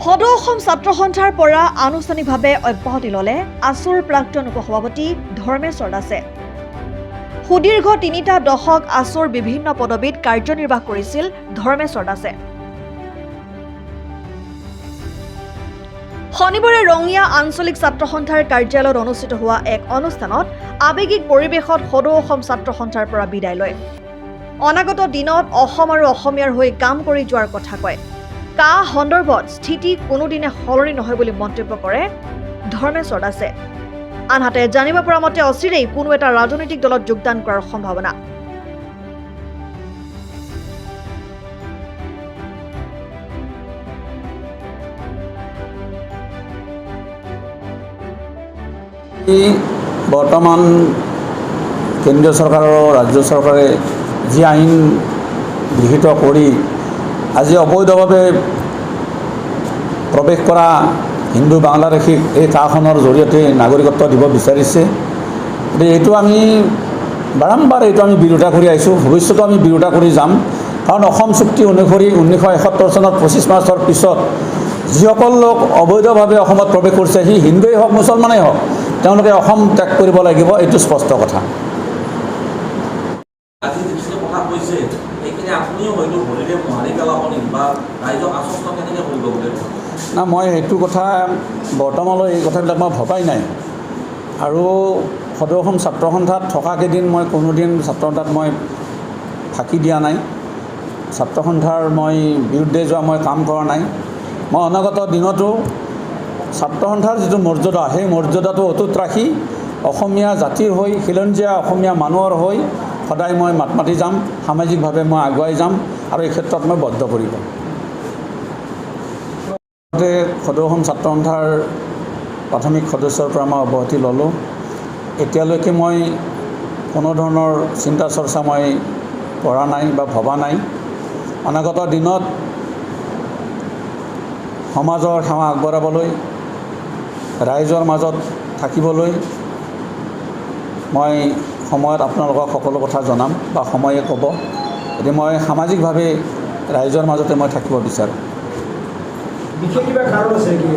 সদৌ অসম ছাত্ৰ সন্থাৰ পৰা আনুষ্ঠানিকভাৱে অব্যাহতি ল'লে আসুৰ প্ৰাক্তন উপসভাপতি ধৰ্মেশ্বৰ দাসে। সুদীৰ্ঘ ৩টা দশক আসুৰ বিভিন্ন পদবীত কাৰ্যনিৰ্বাহ কৰিছিল ধৰ্মেশ্বৰ দাসে। শনিবাৰে ৰঙিয়া আঞ্চলিক ছাত্ৰ সন্থাৰ কাৰ্যালয়ত অনুষ্ঠিত হোৱা এক অনুষ্ঠানত আৱেগিক পৰিৱেশত সদৌ অসম ছাত্ৰ সন্থাৰ পৰা বিদায় লয়। অনাগত দিনত অসম আৰু অসমীয়াৰ হৈ কাম কৰি যোৱাৰ কথা কয়। কা সন্দৰ্ভত স্থিতি কোনোদিনে সলনি নহয় বুলি মন্তব্য কৰে ধৰ্মেশ্বৰ দাসে। আনহাতে জানিব পৰা মতে অচিৰেই কোনো এটা ৰাজনৈতিক দলত যোগদান কৰাৰ সম্ভাৱনা। বৰ্তমান কেন্দ্ৰীয় চৰকাৰ আৰু ৰাজ্য চৰকাৰে যি আইন গৃহীত কৰি আজি অবৈধভাৱে প্ৰৱেশ কৰা হিন্দু বাংলাদেশীক এই কাখনৰ জৰিয়তে নাগৰিকত্ব দিব বিচাৰিছে। এইটো আমি বাৰম্বাৰ আমি বিৰোধিতা কৰি আহিছোঁ, ভৱিষ্যতেও আমি বিৰোধিতা কৰি যাম। কাৰণ অসম চুক্তি অনুসৰি 1971 চনত 25 মাৰ্চৰ পিছত যিসকল লোক অবৈধভাৱে অসমত প্ৰৱেশ কৰিছে, সি হিন্দুৱেই হওক মুছলমানেই হওক, তেওঁলোকে অসম ত্যাগ কৰিব লাগিব, এইটো স্পষ্ট কথা। না, মই সেইটো কথা বৰ্তমানলৈ এই কথাবিলাক মই ভবাই নাই। আৰু সদৌ অসম ছাত্ৰ সন্থাত থকা কেইদিন মই কোনোদিন ছাত্ৰ সন্থাত মই ফাঁকি দিয়া নাই। ছাত্ৰ সন্থাৰ মই বিৰুদ্ধে যোৱা মই কাম কৰা নাই। মই অনাগত দিনতো ছাত্ৰ সন্থাৰ যিটো মৰ্যাদা, সেই মৰ্যাদাটো অটুট ৰাখি অসমীয়া জাতিৰ হৈ, খিলঞ্জীয়া অসমীয়া মানুহৰ হৈ সদায় মই মাত মাতি যাম, সামাজিকভাৱে মই আগুৱাই যাম আৰু এই ক্ষেত্ৰত মই বদ্ধপৰিকৰ। সদৌ অসম ছাত্ৰ সন্থাৰ প্ৰাথমিক সদস্যৰ পৰা মই অব্যাহতি ল'লোঁ। এতিয়ালৈকে মই কোনো ধৰণৰ চিন্তা চৰ্চা মই কৰা নাই বা ভবা নাই। অনাগত দিনত সমাজৰ সেৱা আগবঢ়াবলৈ, ৰাইজৰ মাজত থাকিবলৈ মই সময়ত আপোনালোকক সকলো কথা জনাম বা সময়ে ক'ব। গতিকে মই সামাজিকভাৱে ৰাইজৰ মাজতে মই থাকিব বিচাৰোঁ। বিশেষ কিবা কাৰণ আছে নেকি?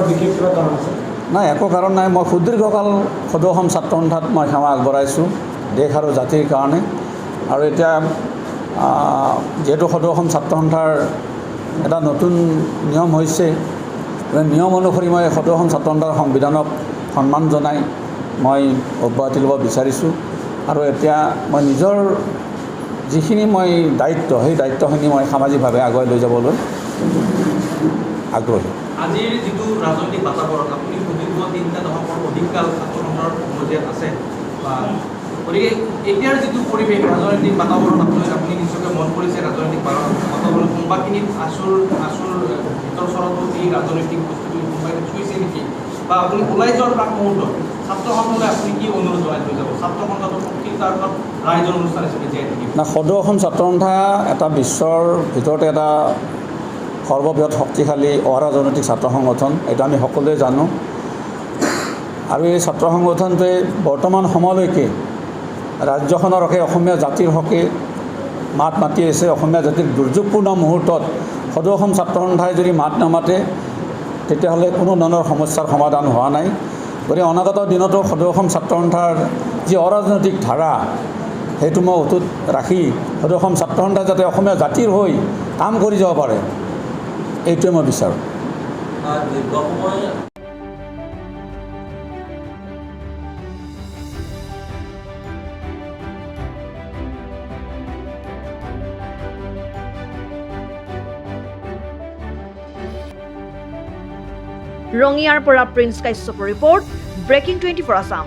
বিশেষ কিবা কাৰণ আছে? নাই, একো কাৰণ নাই। মই সুদীৰ্ঘকাল সদৌ অসম ছাত্ৰ সন্থাত মই সেৱা আগবঢ়াইছোঁ দেশ আৰু জাতিৰ কাৰণে। আৰু এতিয়া যিহেতু সদৌ অসম ছাত্ৰ সন্থাৰ এটা নতুন নিয়ম হৈছে, নিয়ম অনুসৰি মই সদৌ অসম ছাত্ৰ সন্থাৰ সংবিধানক সন্মান জনাই মই অব্যাহতি ল'ব বিচাৰিছোঁ। আৰু এতিয়া মই নিজৰ যিখিনি মই দায়িত্ব, সেই দায়িত্বখিনি মই সামাজিকভাৱে আগুৱাই লৈ যাবলৈ আগ্ৰহী। আজিৰ যিটো ৰাজনৈতিক বাতাবৰণ, আপুনি সুদীৰ্ঘ 3টা দশকৰ অধিক কাল ছাত্ৰ সন্থাৰ মজিয়াত আছে, গতিকে এতিয়াৰ যিটো পৰিৱেশ, ৰাজনৈতিক বাতাবৰণ আপুনি নিশ্চয়কৈ মন কৰিছে। ৰাজনৈতিক বাতাবৰণ কোনোবাখিনিত আসুৰ ভিতৰ চৰতো এই ৰাজনৈতিক বস্তুটো কোনোবাখিনিত চুইছে নেকি, বা আপুনি ওলাই যোৱাৰ প্ৰাক মুহূৰ্তত ছাত্ৰ সন্থালৈ আপুনি কি অনুৰোধ জনাই থৈ যাব? ছাত্ৰ সন্থাটোৰ শক্তিৰ ৰাইজৰ অনুষ্ঠান হিচাপে জীয়াই থাকিব। না, সদৌ অসম ছাত্ৰ সন্থা এটা বিশ্বৰ ভিতৰতে এটা সৰ্ববৃহৎ শক্তিশালী অৰাজনৈতিক ছাত্ৰ সংগঠন, এইটো আমি সকলোৱে জানো। আৰু এই ছাত্ৰ সংগঠনটোৱে বৰ্তমান সময়লৈকে ৰাজ্যখনৰ হকে, অসমীয়া জাতিৰ হকে মাত মাতি আছে। অসমীয়া জাতিৰ দুৰ্যোগপূৰ্ণ মুহূৰ্তত সদৌ অসম ছাত্ৰ সন্থাই যদি মাত নামাতে, তেতিয়াহ'লে কোনো ধৰণৰ সমস্যাৰ সমাধান হোৱা নাই। গতিকে অনাগত দিনতো সদৌ অসম ছাত্ৰ সন্থাৰ যি অৰাজনৈতিক ধাৰা, সেইটো মই অটুট ৰাখি সদৌ অসম ছাত্ৰ সন্থাই যাতে অসমীয়া জাতিৰ হৈ কাম কৰি যাব পাৰে, এইটোৱে মই বিচাৰোঁ। ৰঙিয়াৰ পৰা প্ৰিন্স কাশ্যপৰ ৰিপৰ্ট, ব্ৰেকিং 24 আছাম।